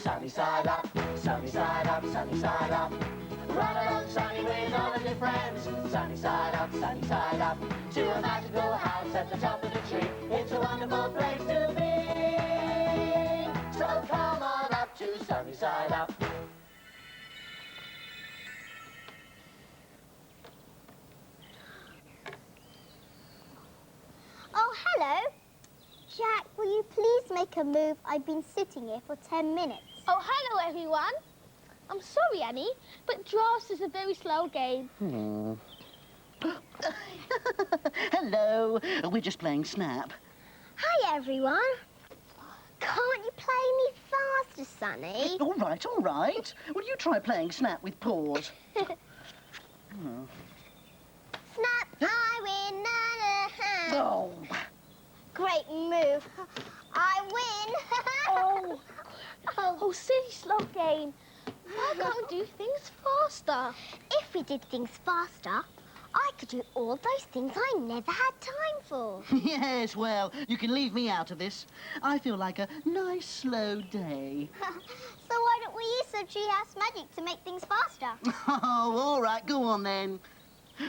Sunnyside Up, Sunnyside Up, Sunnyside Up. Run along sunny with all of your friends. Sunnyside Up, Sunnyside Up. To a magical house at the top of the tree. It's a wonderful place to be. So come on up to Sunnyside Up. Oh, hello. Jack, will you please make a move? I've been sitting here for 10 minutes. Oh, hello, everyone. I'm sorry, Annie, but drafts is a very slow game. Hello. We're just playing Snap. Hi, everyone. Can't you play me faster, Sonny? All right, all right. Will you try playing Snap with paws? Snap, I win, na, na, ha. Oh. Great move. I win. Oh, silly slow game. Why can't we do things faster? If we did things faster, I could do all those things I never had time for. Yes, well, you can leave me out of this. I feel like a nice, slow day. So why don't we use some treehouse magic to make things faster? Oh, all right, go on then.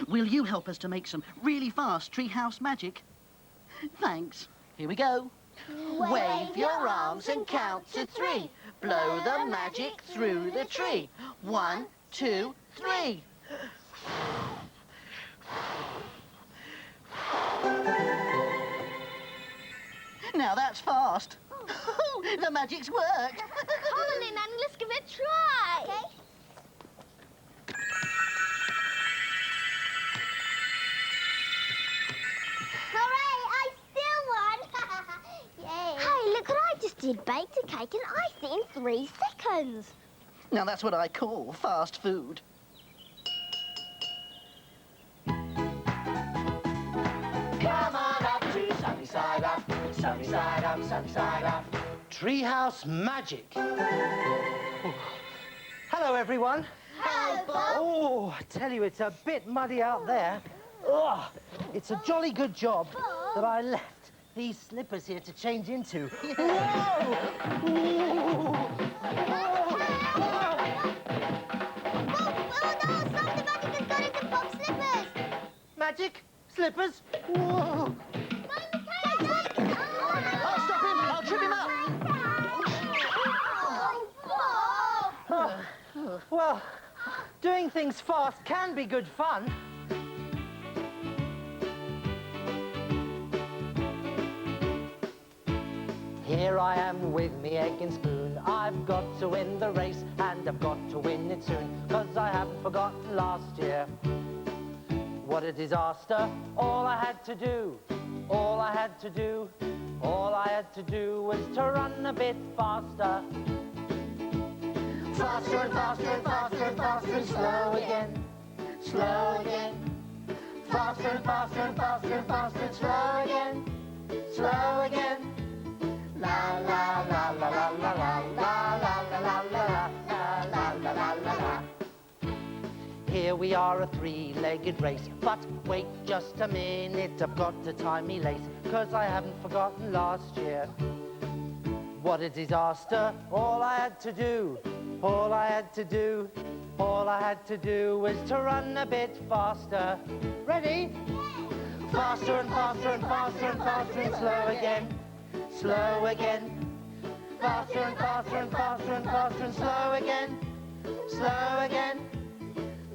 Will you help us to make some really fast treehouse magic? Thanks. Here we go. Wave your arms and count to 3. Blow the magic through the tree. 1, 2, 3. Now that's fast. The magic's worked. Come on in, Annie, let's give it a try. Okay. Hooray! I still won! Yay! Hey, look what I just did. Baked a cake and iced it in 3 seconds. Now that's what I call fast food. Come on up to Sunnyside Up, Sunnyside Up, Sunnyside Up. Treehouse magic. Oh. Hello, everyone. Hello, Bob. Oh, I tell you, it's a bit muddy out there. Ugh. It's a jolly good job that I left these slippers here to change into. Magic? Slippers? Whoa! I'll stop him. I'll trip him up. Well, doing things fast can be good fun. Here I am with me egg and spoon. I've got to win the race, and I've got to win it soon, 'cause I haven't forgotten last year. What a disaster. All I had to do, all I had to do, all I had to do was to run a bit faster. Faster and faster and faster and faster and slow again, slow again. Faster and faster and faster and faster and slow again, slow again. La la la la la la la la la la la la la la la la la. Here we are, a 3-legged race, but wait just a minute, I've got to tie me lace, 'cause I haven't forgotten last year. What a disaster. All I had to do, all I had to do, all I had to do was to run a bit faster. Ready? Faster and faster and faster and faster and slow again, slow again. Faster and faster and faster and faster and slow again, slow again.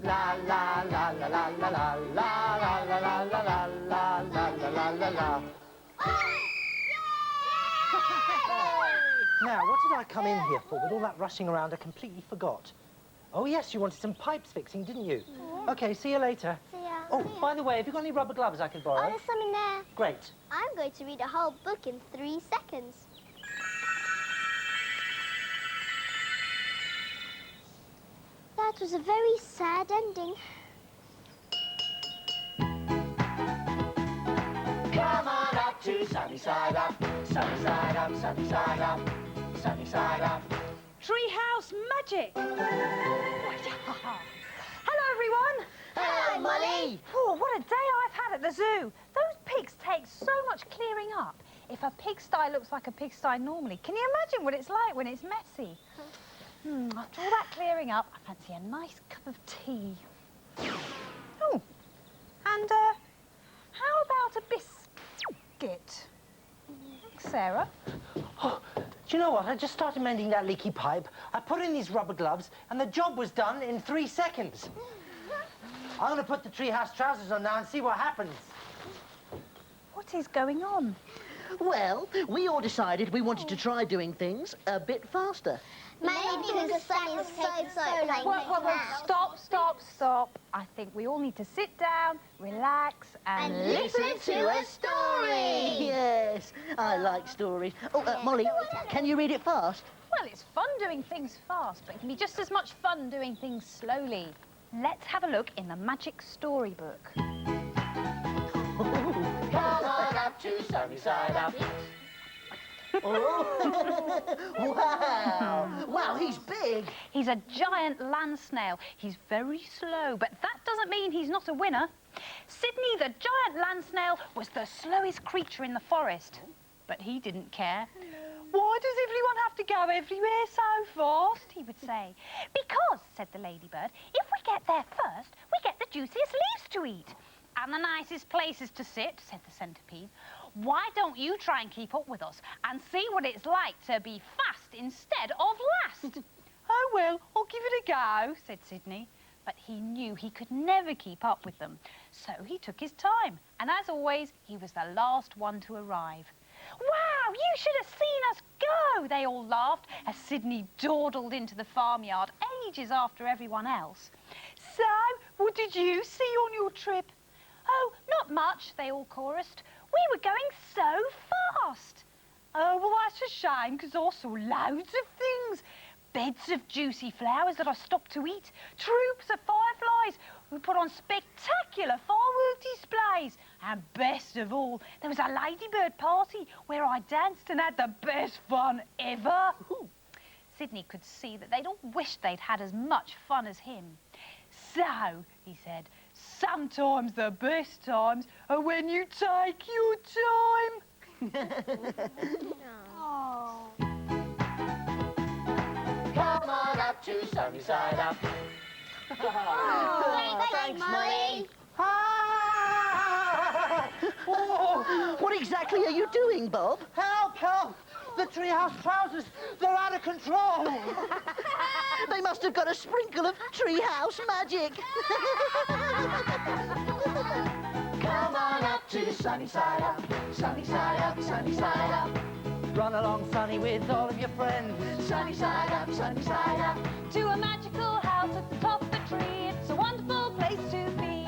La la la la la la la la la la la la la la la la la la. Now, what did I come in here for? With all that rushing around, I completely forgot. Oh, yes, you wanted some pipes fixing, didn't you? Yeah. OK, see you later. See ya. Oh, by the way, have you got any rubber gloves I could borrow? Oh, there's some in there. Great. I'm going to read a whole book in 3 seconds. That was a very sad ending. Come on up to Sunnyside Up, Sunnyside Up, Sunnyside Up, Sunnyside Up. Treehouse magic! Hello, everyone! Hello, Molly! Oh, what a day I've had at the zoo. Those pigs take so much clearing up. if a pigsty looks like a pigsty normally, can you imagine what it's like when it's messy? After all that clearing up, I fancy a nice cup of tea. Oh, and how about a biscuit? Thanks, Sarah. Oh, do you know what? I just started mending that leaky pipe. I put in these rubber gloves, and the job was done in 3 seconds. I'm going to put the treehouse trousers on now and see what happens. What is going on? Well, we all decided we wanted to try doing things a bit faster. Maybe because the sun is so late. Well, stop. I think we all need to sit down, relax, and listen to a story. Yes, I like stories. Oh, Molly, can you read it fast? Well, it's fun doing things fast, but it can be just as much fun doing things slowly. Let's have a look in the magic storybook. Come on up to Sunnyside Up. Wow! Wow, he's big. He's a giant land snail. He's very slow, but that doesn't mean he's not a winner. Sydney, the giant land snail, was the slowest creature in the forest, but he didn't care. Why does everyone have to go everywhere so fast? He would say. Because, said the ladybird, if we get there first, we get the juiciest leaves to eat. And the nicest places to sit, said the centipede. Why don't you try and keep up with us and see what it's like to be fast instead of last? Oh, well, I'll give it a go, said Sydney. But he knew he could never keep up with them. So he took his time. And as always, he was the last one to arrive. Wow, you should have seen us go, they all laughed as Sydney dawdled into the farmyard ages after everyone else. So, what did you see on your trip? Oh, not much, they all chorused. We were going so fast. Oh, well, that's a shame, because I saw loads of things. Beds of juicy flowers that I stopped to eat. Troops of fireflies who put on spectacular firework displays. And best of all, there was a ladybird party where I danced and had the best fun ever. Ooh. Sydney could see that they'd all wished they'd had as much fun as him. So, he said, sometimes the best times are when you take your time. Oh. Come on up to Sunnyside Up. Thanks, Molly. Ah! Oh, What exactly are you doing, Bob? help, help! The treehouse trousers, they're out of control. They must have got a sprinkle of treehouse magic. Come on up to Sunnyside Up. Sunnyside Up, Sunnyside Up. Run along, Sunny, with all of your friends. Sunnyside Up, Sunnyside Up. To a magical house at the top of the tree. It's a wonderful place to be.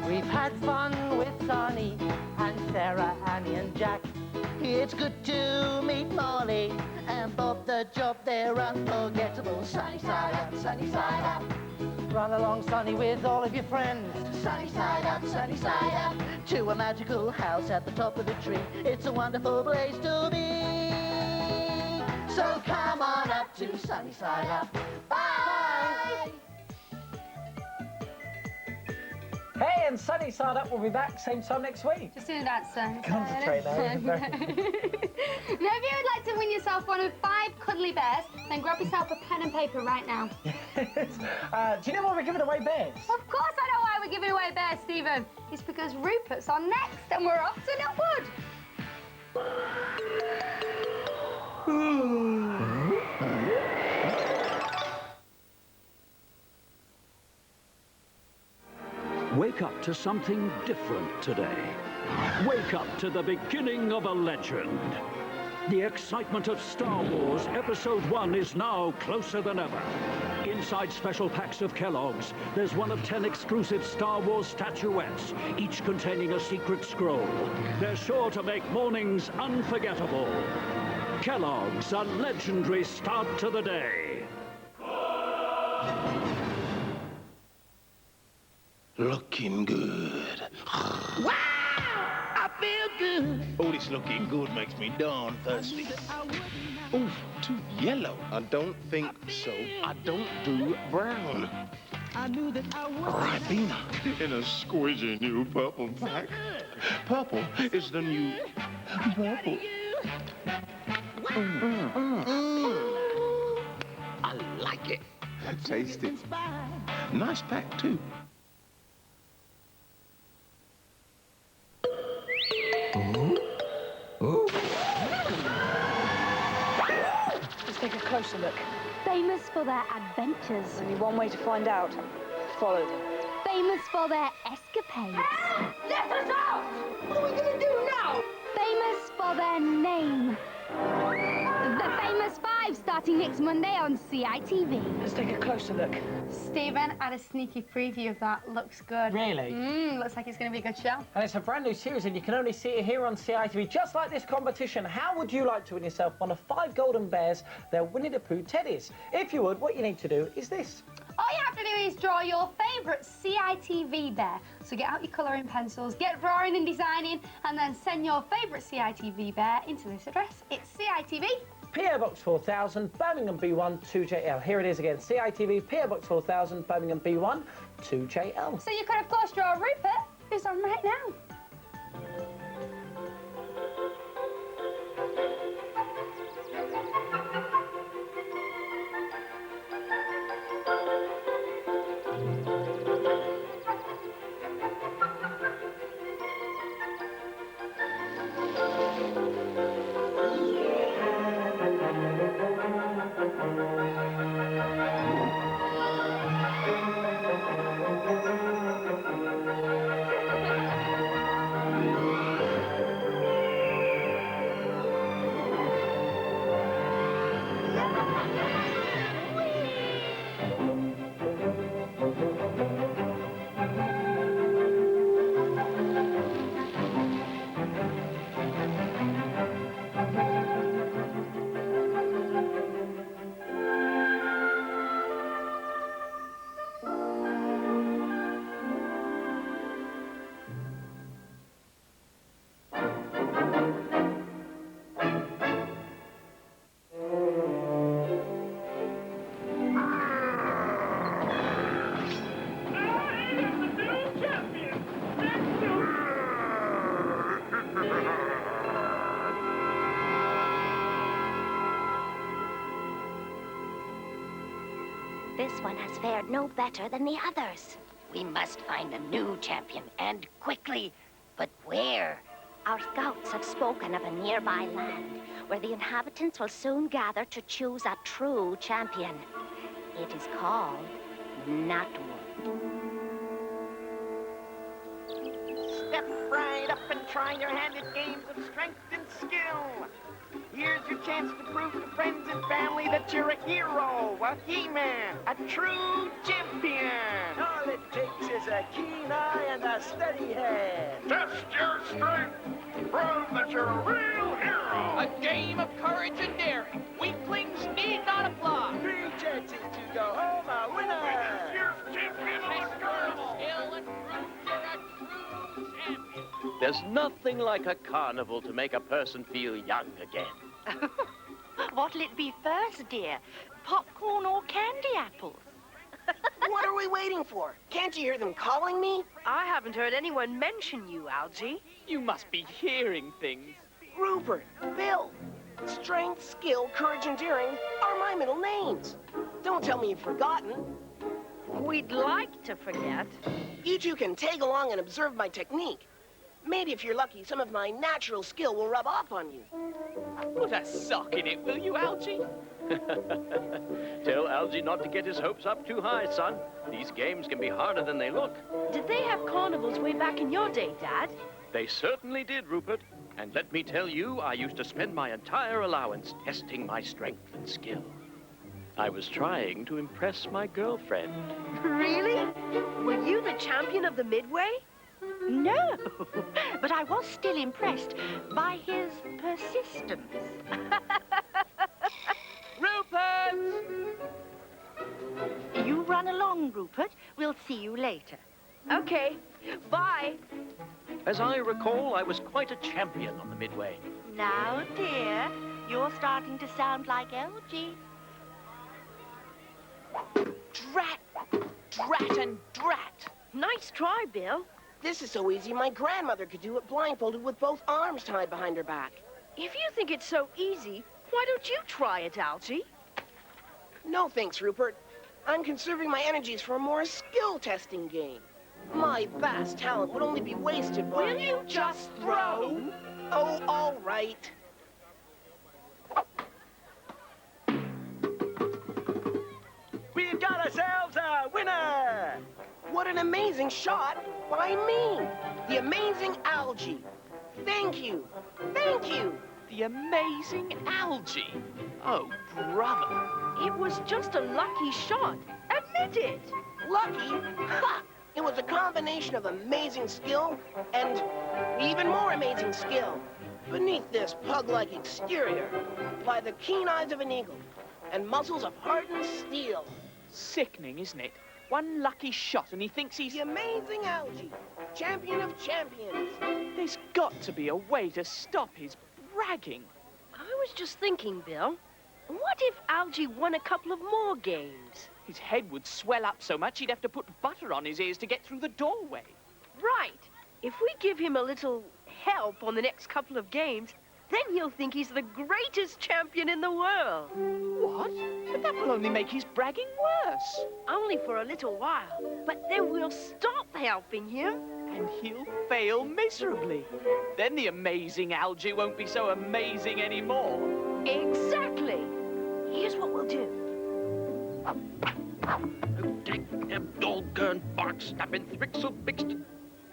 We've had fun with Sunny and Sarah, Annie and Jack. It's good to meet Molly and Bob. The job, they're unforgettable. Sunnyside Up, Sunnyside Up. Run along, Sunny, with all of your friends. Sunnyside Up, Sunnyside Up. To a magical house at the top of the tree. It's a wonderful place to be. So come on up to Sunnyside Up. Bye! Hey, and Sunnyside Up will be back same time next week. Just do that, son. Concentrate now. Now, if you would like to win yourself one of 5 cuddly bears, then grab yourself a pen and paper right now. Do you know why we're giving away bears? Of course I know why we're giving away bears, Stephen. It's because Rupert's on next and we're off to Nutwood. Wake up to something different today. Wake up to the beginning of a legend. The excitement of Star Wars Episode 1 is now closer than ever. Inside special packs of Kellogg's, there's one of 10 exclusive Star Wars statuettes, each containing a secret scroll. They're sure to make mornings unforgettable. Kellogg's, a legendary start to the day. Looking good. Wow! I feel good. Oh, this looking good makes me darn thirsty. Oh, too yellow. I don't think so. I don't do brown. Ribena in a squishy new purple pack. Purple is the new purple. I like it. Tasty. Nice pack, too. Let's take a closer look. Famous for their adventures. Only one way to find out. Follow them. Famous for their escapades. Let us out! What are we going to do now? Famous for their name. The Famous Five, starting next Monday on CITV. Let's take a closer look. Stephen had a sneaky preview of that. Looks good. Really? Looks like it's going to be a good show. And it's a brand new series, and you can only see it here on CITV. Just like this competition, how would you like to win yourself one of 5 golden bears, their Winnie the Pooh teddies? If you would, what you need to do is this. All you have to do is draw your favourite CITV bear. So get out your colouring pencils, get drawing and designing, and then send your favourite CITV bear into this address. It's CITV. PO Box 4000, Birmingham B1 2JL. Here it is again, CITV, PO Box 4000, Birmingham B1 2JL. So you could, of course, draw Rupert, who's on right now. This one has fared no better than the others. We must find a new champion, and quickly. But where? Our scouts have spoken of a nearby land where the inhabitants will soon gather to choose a true champion. It is called Nutwood. Step right up and try your hand at games of strength and skill. Here's your chance to prove to friends and family that you're a hero, a he-man, a true champion. All it takes is a keen eye and a steady hand. Test your strength. Prove that you're a real hero. A game of courage and daring. Weaklings need not apply. 3 chances to go home a winner. You're champion of the Carnival. Skill and prove you're a true champion. There's nothing like a carnival to make a person feel young again. What'll it be first, dear? Popcorn or candy apples? What are we waiting for? Can't you hear them calling me? I haven't heard anyone mention you, Algae. You must be hearing things. Rupert, Bill. Strength, skill, courage, and daring are my middle names. Don't tell me you've forgotten. We'd like to forget. You two can tag along and observe my technique. Maybe if you're lucky, some of my natural skill will rub off on you. Put a sock in it, will you, Algae? Tell Algae not to get his hopes up too high, son. These games can be harder than they look. Did they have carnivals way back in your day, Dad? They certainly did, Rupert. And let me tell you, I used to spend my entire allowance testing my strength and skill. I was trying to impress my girlfriend. Really? Were you the champion of the Midway? No, but I was still impressed by his persistence. Rupert! You run along, Rupert. We'll see you later. Okay, bye. As I recall, I was quite a champion on the Midway. Now, dear, you're starting to sound like Algae. drat and drat. Nice try, Bill. This is so easy, my grandmother could do it blindfolded with both arms tied behind her back. If you think it's so easy, why don't you try it, Algae? No thanks, Rupert. I'm conserving my energies for a more skill-testing game. My vast talent would only be wasted by... Will you just throw? Oh, all right. We've got ourselves a winner! What an amazing shot by me, the amazing Algae. Thank you. Thank you. The amazing Algae. Oh, brother. It was just a lucky shot. Admit it. Lucky? Ha! It was a combination of amazing skill and even more amazing skill. Beneath this pug-like exterior lie the keen eyes of an eagle and muscles of hardened steel. Sickening, isn't it? One lucky shot and he thinks he's... The amazing Algae, champion of champions. There's got to be a way to stop his bragging. I was just thinking, Bill. What if Algae won a couple of more games? His head would swell up so much he'd have to put butter on his ears to get through the doorway. Right. If we give him a little help on the next couple of games, then he'll think he's the greatest champion in the world. What? But that will only make his bragging worse. Only for a little while. But then we'll stop helping him. And he'll fail miserably. Then the amazing Algae won't be so amazing anymore. Exactly. Here's what we'll do. Take them doggone bark snapping thrixel fixed.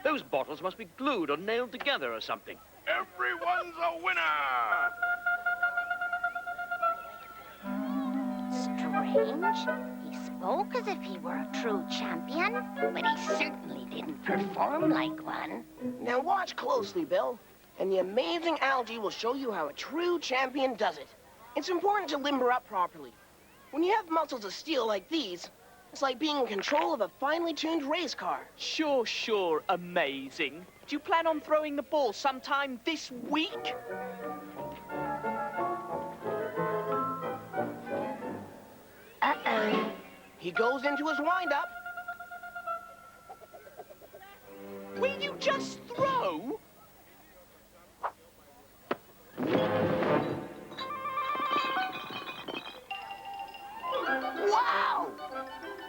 Those bottles must be glued or nailed together or something. Everyone's a winner! Strange. He spoke as if he were a true champion, but he certainly didn't perform like one. Now watch closely, Bill, and the amazing Algae will show you how a true champion does it. It's important to limber up properly. When you have muscles of steel like these, it's like being in control of a finely tuned race car. Sure, amazing. Do you plan on throwing the ball sometime this week? Uh-oh. He goes into his wind-up. Will you just throw? Wow!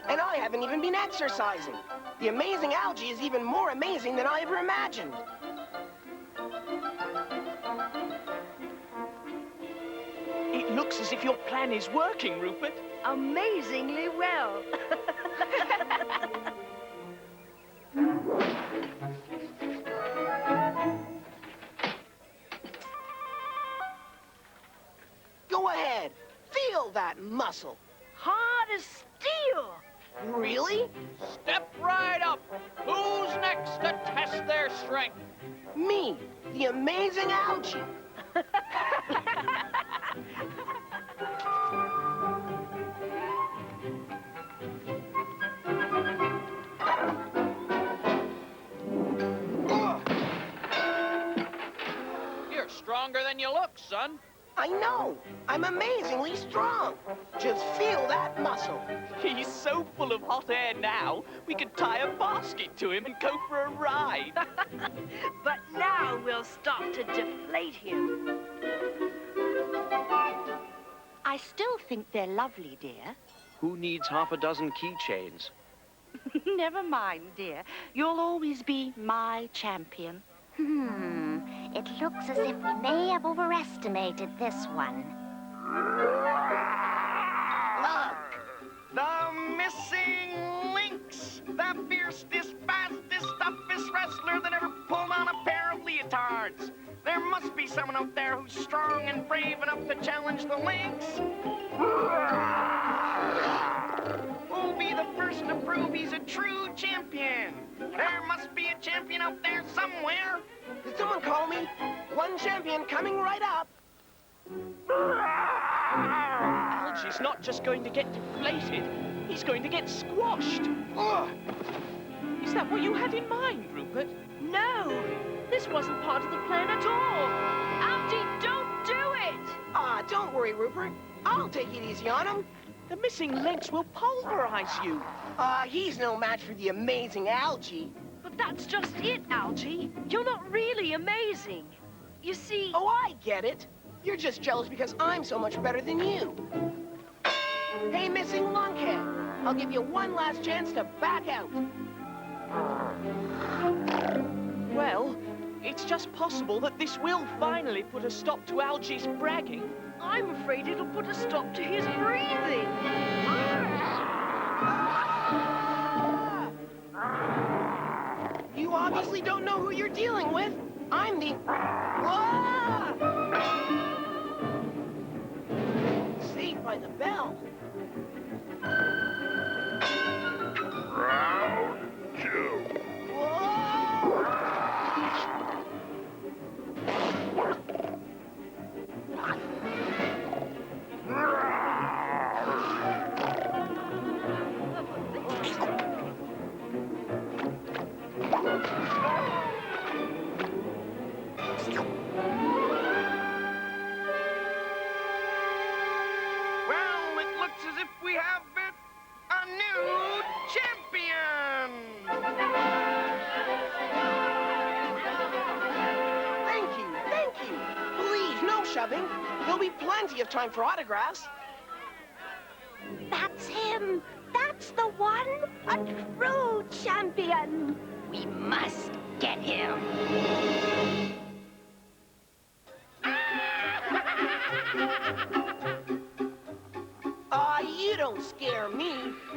And I haven't even been exercising. The amazing Algae is even more amazing than I ever imagined. It looks as if your plan is working, Rupert. Amazingly well. Go ahead. Feel that muscle. Hard as steel. Really? Step right up. Who's next to test their strength? Me, the amazing Algae. You're stronger than you look, son. I know. I'm amazingly strong. Just feel that muscle. He's so full of hot air now, we could tie a basket to him and go for a ride. But now we'll start to deflate him. I still think they're lovely, dear. Who needs half a dozen keychains? Never mind, dear. You'll always be my champion. It looks as if we may have overestimated this one. Look! The missing links! The fiercest, fastest, toughest wrestler that ever pulled on a pair of leotards! There must be someone out there who's strong and brave enough to challenge the Lynx. Who'll be the first to prove he's a true champion? There must be a champion out there somewhere. Did someone call me? One champion coming right up. Algae's not just going to get deflated, he's going to get squashed. Ugh. Is that what you had in mind, Rupert? No, this wasn't part of the plan at all. Algae, don't do it! Ah, don't worry, Rupert. I'll take it easy on him. The missing links will pulverize you. He's no match for the amazing Algae. But that's just it, Algae. You're not really amazing. You see... Oh, I get it. You're just jealous because I'm so much better than you. Hey, missing lunkhead. I'll give you one last chance to back out. Well, it's just possible that this will finally put a stop to Algae's bragging. I'm afraid it'll put a stop to his breathing. You obviously don't know who you're dealing with. I'm the... Saved by the bell. Round 2. Well, it looks as if we have a new champion! Thank you. Please, no shoving. There'll be plenty of time for autographs. That's him. That's the one. A true champion. We must get him. You don't scare me.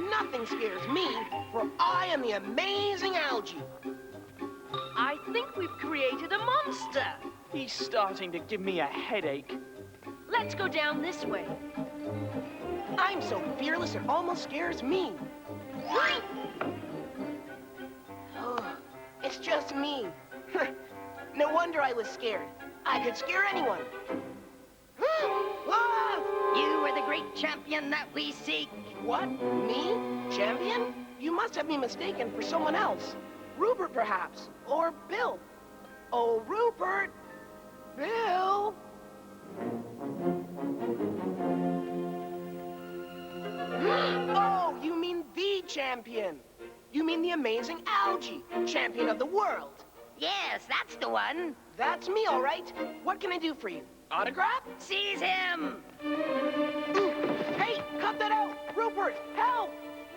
Nothing scares me, for I am the amazing Algae. I think we've created a monster. He's starting to give me a headache. Let's go down this way. I'm so fearless it almost scares me. Oh, it's just me. No wonder I was scared. I could scare anyone. You are the great champion that we seek. What? Me? Champion? You must have me mistaken for someone else. Rupert, perhaps. Or Bill. Oh, Rupert! Bill! Oh, you mean the champion. You mean the amazing Algae, champion of the world. Yes, that's the one. That's me, all right. What can I do for you? Autograph? Seize him! Ooh. Hey, cut that out! Rupert, help!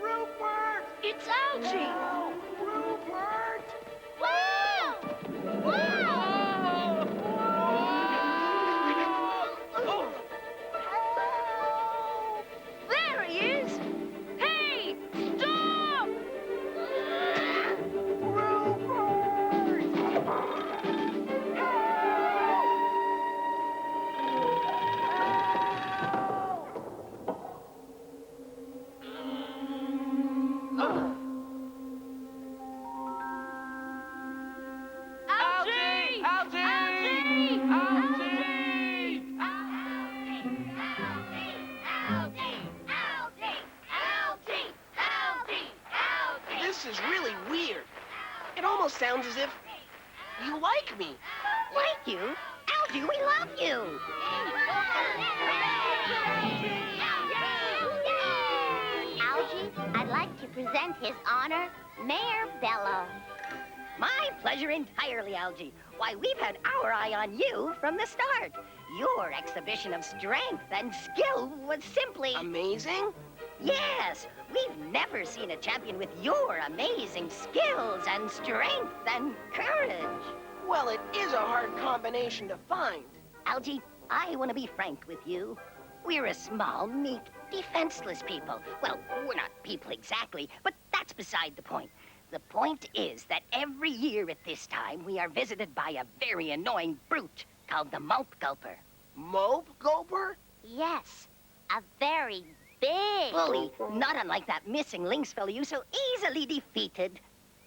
Rupert! It's Algae! Help! Rupert! Whoa! Whoa! Oh. Help! There he is! Hey! Stop! This is really weird. It almost sounds as if you like me. Like you? Algae, we love you! Algae, I'd like to present His Honor, Mayor Bello. My pleasure entirely, Algae. Why, we've had our eye on you from the start. Your exhibition of strength and skill was simply... Amazing? Yes, we've never seen a champion with your amazing skills and strength and courage. Well, it is a hard combination to find. Algae, I want to be frank with you. We're a small, meek, defenseless people. Well, we're not people exactly, but that's beside the point. The point is that every year at this time, we are visited by a very annoying brute called the Mope Gulper. Mope Gulper? Yes, a very big bully, not unlike that missing lynx fellow you so easily defeated.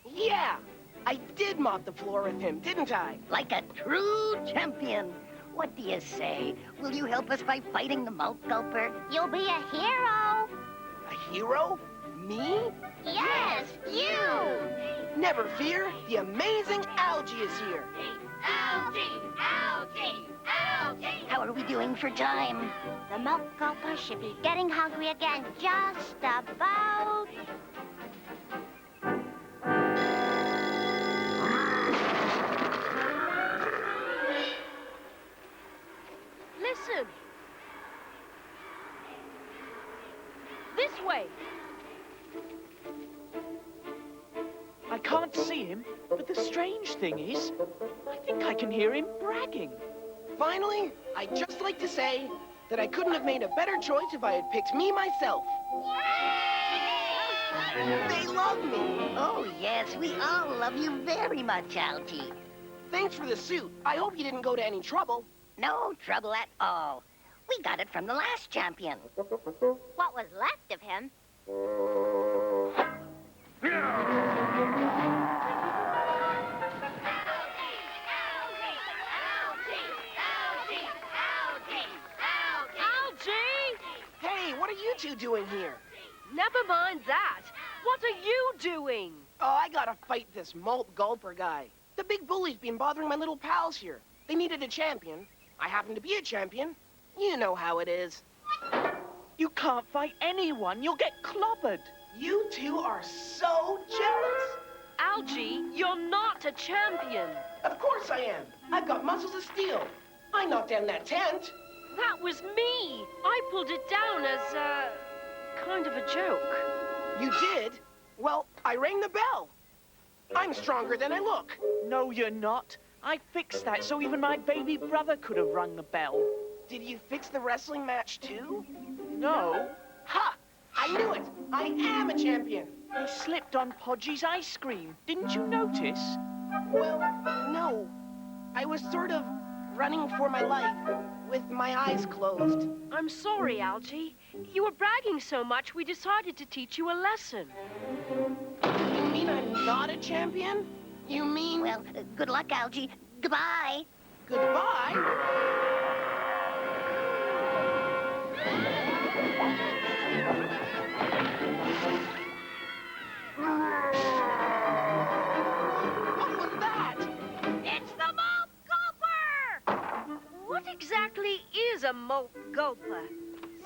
Yeah, I did mop the floor with him, didn't I? Like a true champion. What do you say? Will you help us by fighting the Mope Gulper? You'll be a hero. A hero? Me? Yes, you! Never fear, the amazing Algae is here. Algae! Algae! Algae! How are we doing? arguing for time. The milk gulper should be getting hungry again just about... Listen. This way. I can't see him, but the strange thing is, I think I can hear him bragging. Finally, I'd just like to say that I couldn't have made a better choice if I had picked me myself. They love me. Oh, yes, we all love you very much, Algae. Thanks for the suit. I hope you didn't go to any trouble. No trouble at all. We got it from the last champion. What was left of him? Hey, what are you two doing here? Never mind that. What are you doing? Oh, I gotta fight this malt gulper guy. The big bully's been bothering my little pals here. They needed a champion. I happen to be a champion. You know how it is. You can't fight anyone. You'll get clobbered. You two are so jealous. Algae, you're not a champion. Of course I am. I've got muscles of steel. I knocked down that tent. That was me. I pulled it down as a kind of a joke. You did? Well, I rang the bell. I'm stronger than I look. No, you're not. I fixed that so even my baby brother could have rung the bell. Did you fix the wrestling match too? No. Ha! I knew it. I am a champion. He slipped on Podgy's ice cream. Didn't you notice? Well, no. I was sort of running for my life with my eyes closed. I'm sorry, Algae. You were bragging so much, we decided to teach you a lesson. You mean I'm not a champion? You mean... Well, good luck, Algae. Goodbye. Goodbye? What was that? It's the malt gulper! What exactly is a malt gulper?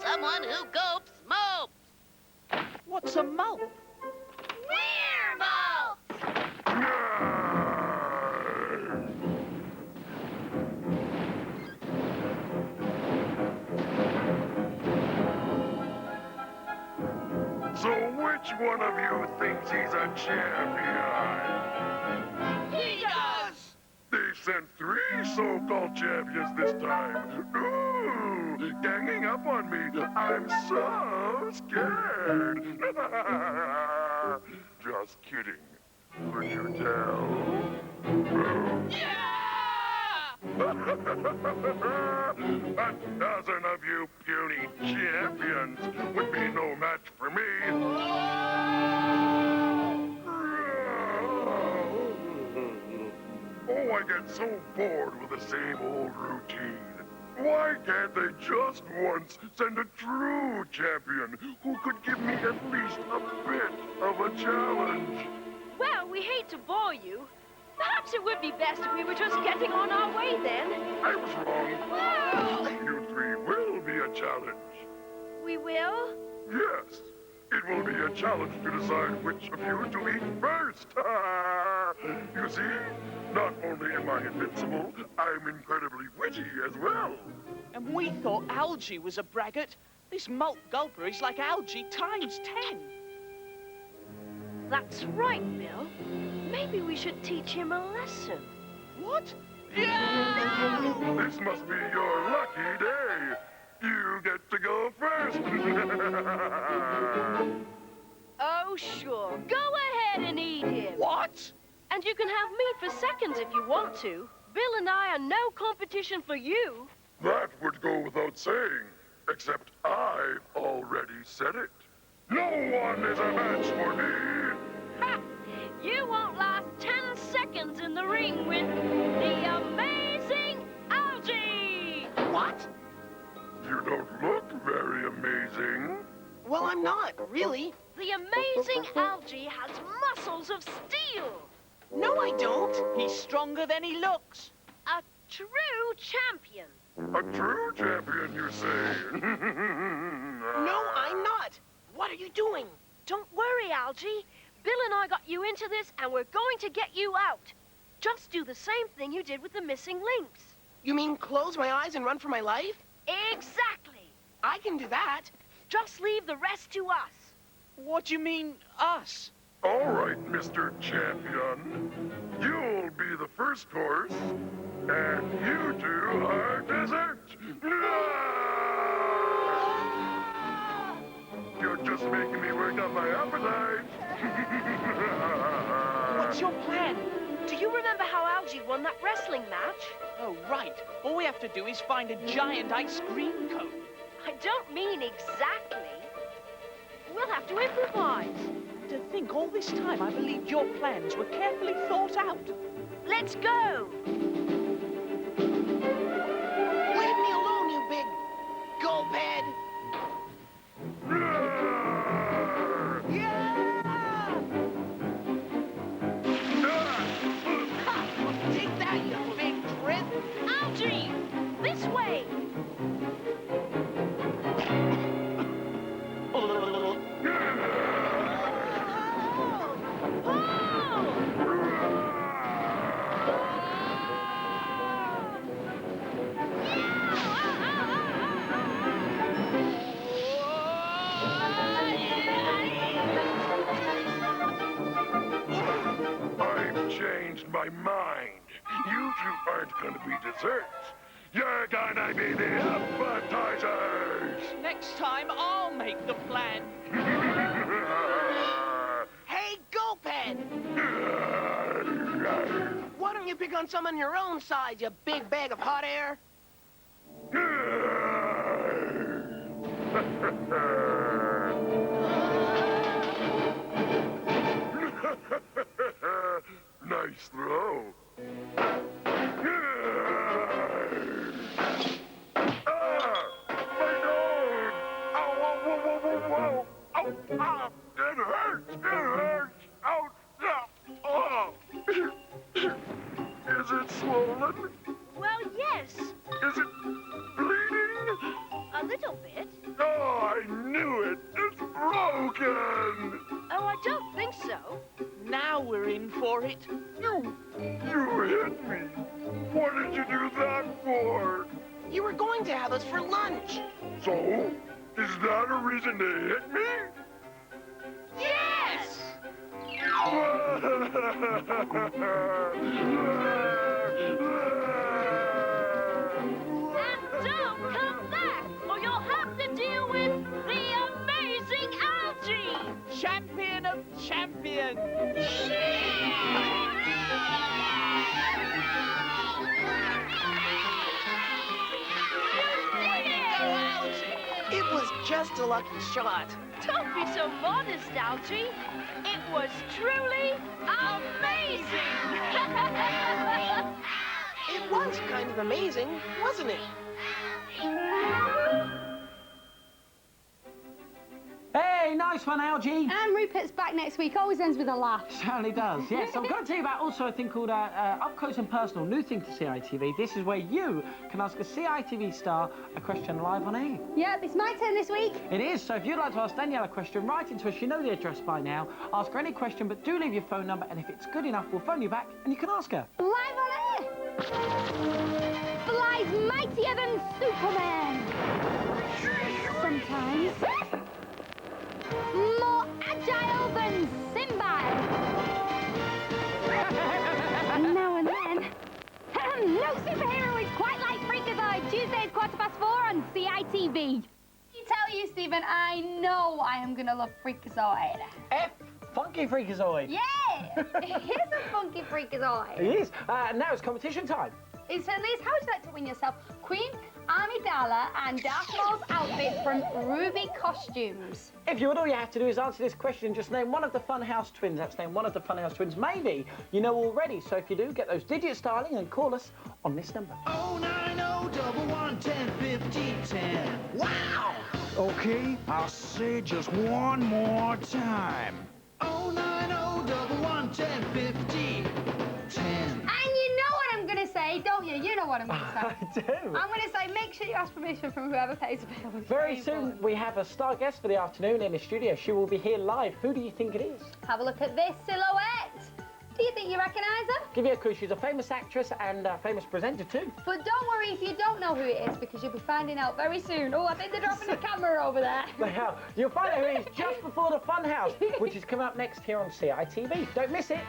Someone who gulps mopes. What's a malt? We're mopes! So which one of you thinks he's a champion? He does! They sent 3 so-called champions this time. Ooh, ganging up on me. I'm so scared. Just kidding. Could you tell? Yeah! A dozen of you puny champions would be no match for me. Oh, I get so bored with the same old routine. Why can't they just once send a true champion who could give me at least a bit of a challenge? Well, we hate to bore you. Perhaps it would be best if we were just getting on our way then. I was wrong. You 3 will be a challenge. We will? Yes. It will be a challenge to decide which of you to eat first. You see, not only am I invincible, I'm incredibly witty as well. And we thought Algae was a braggart. This malt gulper is like Algae times 10. That's right, Bill. Maybe we should teach him a lesson. What? Yeah! This must be your lucky day. You get to go first. Oh, sure. Go ahead and eat him. What? And you can have meat for seconds if you want to. Bill and I are no competition for you. That would go without saying, except I've already said it. No one is a match for me. Ha! You won't last 10 seconds in the ring with the amazing Algae! What? You don't look very amazing. Well, I'm not, really. The amazing Algae has muscles of steel. No, I don't. He's stronger than he looks. A true champion. A true champion, you say? No, I'm not. What are you doing? Don't worry, Algae. Bill and I got you into this, and we're going to get you out. Just do the same thing you did with the missing links. You mean close my eyes and run for my life? Exactly. I can do that. Just leave the rest to us. What do you mean, us? All right, Mr. Champion. You'll be the first course, and you two are dessert. You're just making me work on my appetite. What's your plan? Do you remember how Algae won that wrestling match? Oh, right. All we have to do is find a giant ice cream cone. I don't mean exactly. We'll have to improvise. To think all this time I believed your plans were carefully thought out. Let's go. Leave me alone, you big gulphead. Take that, you big trip. Algae, this way. I've changed my mind. You two aren't gonna be desserts. You're gonna be the appetizers. Next time, I'll make the plan. Hey, gulphead. Why don't you pick on someone your own size, you big bag of hot air? Nice throw. My nose! Ow, whoa, whoa, whoa, whoa, whoa! Ow, ow! It hurts! It hurts! Ouch! Oh! Is it swollen? Well, yes. Is it bleeding? A little bit. Oh, I knew it! It's broken! Oh, I don't think so. Now we're in for it. You hit me! What did you do that for? You were going to have us for lunch. So? Is that a reason to hit me? Yes! And don't come back, or you'll have to deal with the amazing Algae! Champion of champions! It was just a lucky shot. Don't be so modest, Algae. It was truly amazing! It was kind of amazing, wasn't it? Hey, nice one, Algae. And Rupert's back next week. Always ends with a laugh. Certainly does, yes. I'm going to tell you about also a thing called Up Close and Personal, new thing to CITV. This is where you can ask a CITV star a question live on air. Yep, it's my turn this week. It is, so if you'd like to ask Danielle a question, write into us. You know the address by now. Ask her any question, but do leave your phone number, and if it's good enough, we'll phone you back and you can ask her. Live on air. Flies mightier than Superman. Sometimes. More agile than Simba. Now and then. No superhero is quite like Freakazoid. Tuesdays, 4:15 on CITV. I tell you, Stephen, I know I am going to love Freakazoid. F, Funky Freakazoid. Yeah! It is a funky Freakazoid. It is. Now it's competition time. It certainly is. How would you like to win yourself Queen Amidala and Darth Maul's outfit from Ruby Costumes? If you would, all you have to do is answer this question. Just name one of the Funhouse twins. That's name one of the Funhouse twins. Maybe you know already. So if you do, get those digits dialing and call us on this number. 09011105010. Wow! Okay, I'll say just one more time. 09011105010. And you know what I'm going to say, don't you? You know what I'm going to say. I do. I'm going to say make sure you ask permission from whoever pays the bill. It's Very soon, important. we have a star guest for the afternoon in the studio. She will be here live. Who do you think it is? Have a look at this silhouette. Do you think you recognise her? Give you a clue. She's a famous actress and a famous presenter too. But don't worry if you don't know who it is, because you'll be finding out very soon. Oh, I think they're dropping the camera over there. They are. You'll find out who it is just before the Fun House, which is coming up next here on CITV. Don't miss it.